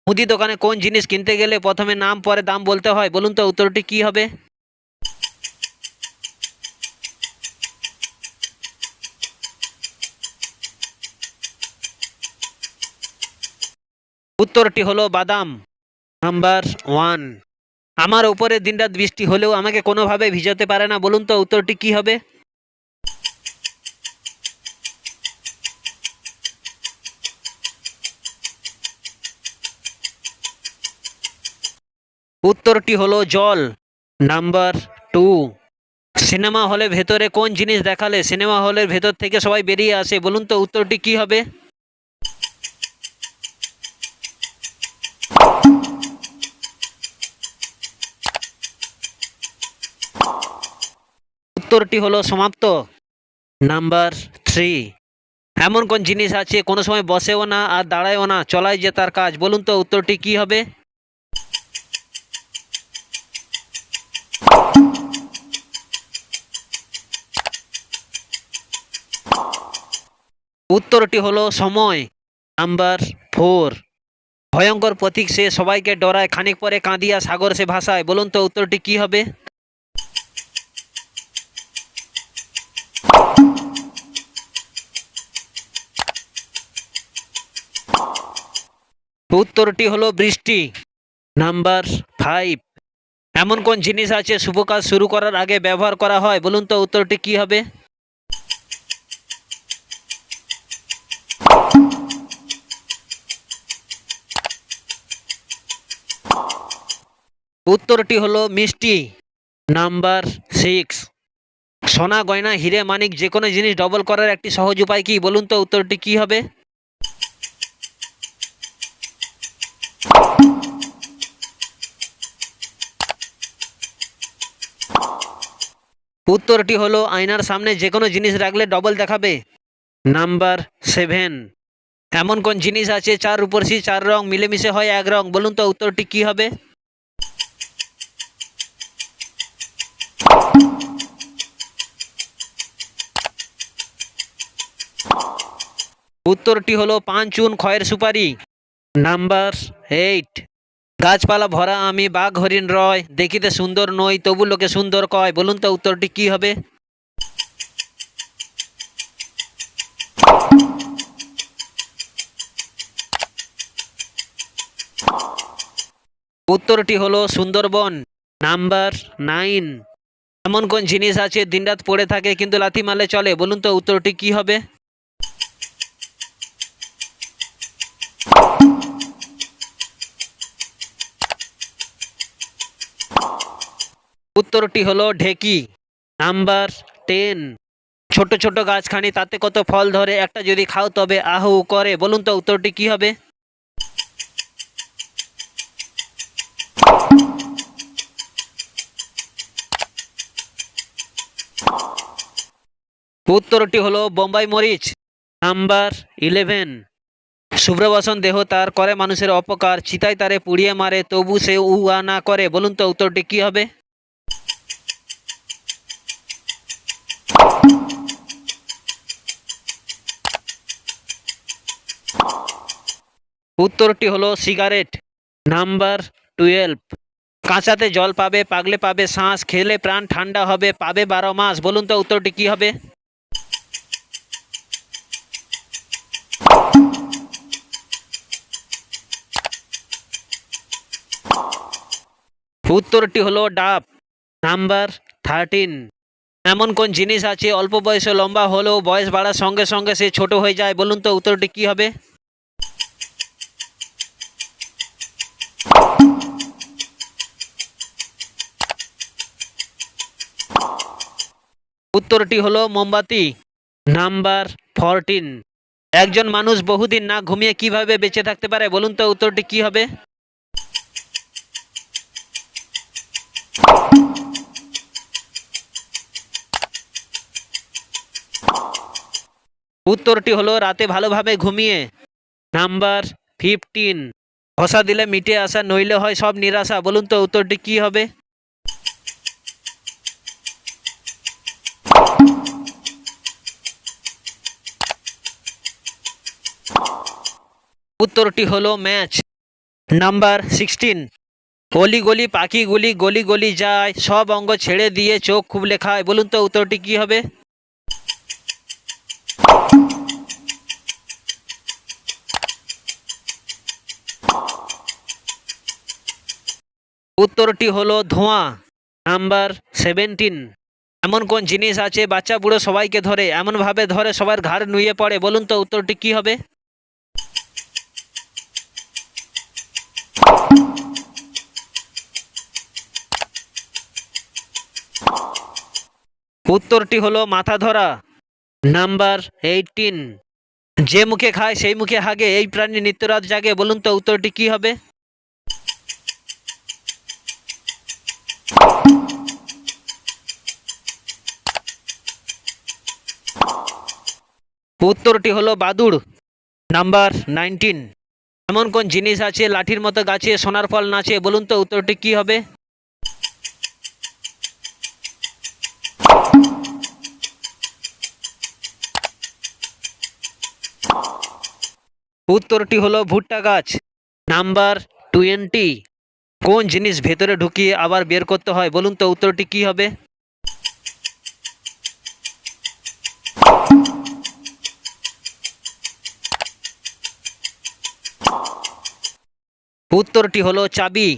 মুদি দোকানে কোন জিনিস কিনতে গেলে প্রথমে নাম পরে দাম বলতে হয়? বলুন তো উত্তরটি কি হবে? উত্তরটি হলো বাদাম। Number one. আমার উপরে দিনরাত বৃষ্টি হলেও আমাকে কোনোভাবে ভিজাতে পারে না, বলুন তো উত্তরটি কি হবে? উত্তরটি হলো জল। Number two. সিনেমা হলে ভেতরে কোন জিনিস দেখালে সিনেমা হলের ভেতর থেকে সবাই বেরিয়ে আসে? বলুন তো উত্তরটি কি হবে? উত্তরটি হলো সমাপ্ত। Number three. এমন কোন জিনিস আছে কোনো সময় বসেও না আর দাঁড়ায়ও না, চলাই যে তার কাজ? বলুন তো উত্তরটি কি হবে? উত্তরটি হলো সময়। Number four. ভয়ঙ্কর প্রতীক সে সবাইকে ডরায়, খানিক পরে কাঁদিয়া সাগর সে ভাসায়, বলুন তো উত্তরটি কি হবে? উত্তরটি হলো বৃষ্টি। Number five. এমন কোন জিনিস আছে শুভ কাজ শুরু করার আগে ব্যবহার করা হয়? বলুন তো উত্তরটি কি হবে? উত্তরটি হলো মিষ্টি। Number six. সোনা গয়না হিরে মানিক যে কোনো জিনিস ডবল করার একটি সহজ উপায় কি? বলুন তো উত্তরটি কি হবে? উত্তরটি হলো আয়নার সামনে যে কোনো জিনিস রাখলে ডবল দেখাবে। Number seven. এমন কোন জিনিস আছে চার রূপসী চার রং মিলেমিশে হয় এক রং? বলুন তো উত্তরটি কি হবে? উত্তরটি হলো পান চুন খয়ের সুপারি। Number eight. গাছপালা ভরা আমি বাঘ হরিণ রয়, দেখিতে সুন্দর নই তবু লোকে সুন্দর কয়, বলুন তো উত্তরটি কি হবে? উত্তরটি হলো সুন্দরবন। Number nine. এমন কোন জিনিস আছে দিনরাত পড়ে থাকে কিন্তু লাথি মারলে চলে? বলুন তো উত্তরটি কি হবে? উত্তরটি হলো ঢেকি। Number ten. ছোট ছোট গাছখানি তাতে কত ফল ধরে, একটা যদি খাও তবে আহু করে, বলুন তো উত্তরটি কি হবে? উত্তরটি হলো বোম্বাই মরিচ। Number eleven. শুভ্রবসন দেহ তার করে মানুষের অপকার, চিতায় তারে পুড়িয়ে মারে তবু সে উহা না করে, বলুন তো উত্তরটি কি হবে? উত্তরটি হলো সিগারেট। Number twelve. কাঁচাতে জল পাবে, পাগলে পাবে শ্বাস, খেলে প্রাণ ঠান্ডা হবে, পাবে 12 মাস, বলুন তো উত্তরটি কি হবে? উত্তরটি হলো ডাব। নাম্বার 13। এমন কোন জিনিস আছে অল্প বয়সে লম্বা হলেও বয়স বাড়ার সঙ্গে সঙ্গে সে ছোট হয়ে যায়? বলুন তো উত্তরটি কি হবে? উত্তরটি হলো মোমবাতি। নাম্বার 14। একজন মানুষ বহুদিন না ঘুমিয়ে কিভাবে বেঁচে থাকতে পারে? বলুন তো উত্তরটি কি হবে? উত্তরটি হলো রাতে ভালোভাবে ঘুমিয়ে। নাম্বার 15। ঘষা দিলে মিটে আসা নইলে হয় সব নিরাশা, বলুন তো উত্তরটি কি হবে? উত্তরটি হলো ম্যাচ। নাম্বার 16, অলি গলি পাখিগুলি গলি গলি যায়, সব অঙ্গ ছেড়ে দিয়ে চোখ খুবলে খায়, বলুন তো উত্তরটি কি হবে? উত্তরটি হলো ধোঁয়া। নাম্বার 17, এমন কোন জিনিস আছে বাচ্চা বুড়ো সবাইকে ধরে, এমন ভাবে ধরে সবার ঘাড় নুয়ে পড়ে, বলুন তো উত্তরটি কি হবে? উত্তরটি হলো মাথা ধরা। নাম্বার 18, যে মুখে খায় সেই মুখে হাগে, এই প্রাণী নিত্যরাত জাগে, বলুন তো উত্তরটি কি হবে? উত্তরটি হলো বাদুড়। নাম্বার 19, এমন কোন জিনিস আছে লাঠির মতো গাছে সোনার ফল নাচে, বলুন তো উত্তরটি কি হবে? উত্তরটি হলো ভুট্টা গাছ। নাম্বার 20, কোন জিনিস ভেতরে ঢুকিয়ে আবার বের করতে হয়, বলুন তো উত্তরটি কি হবে? উত্তরটি হলো চাবি।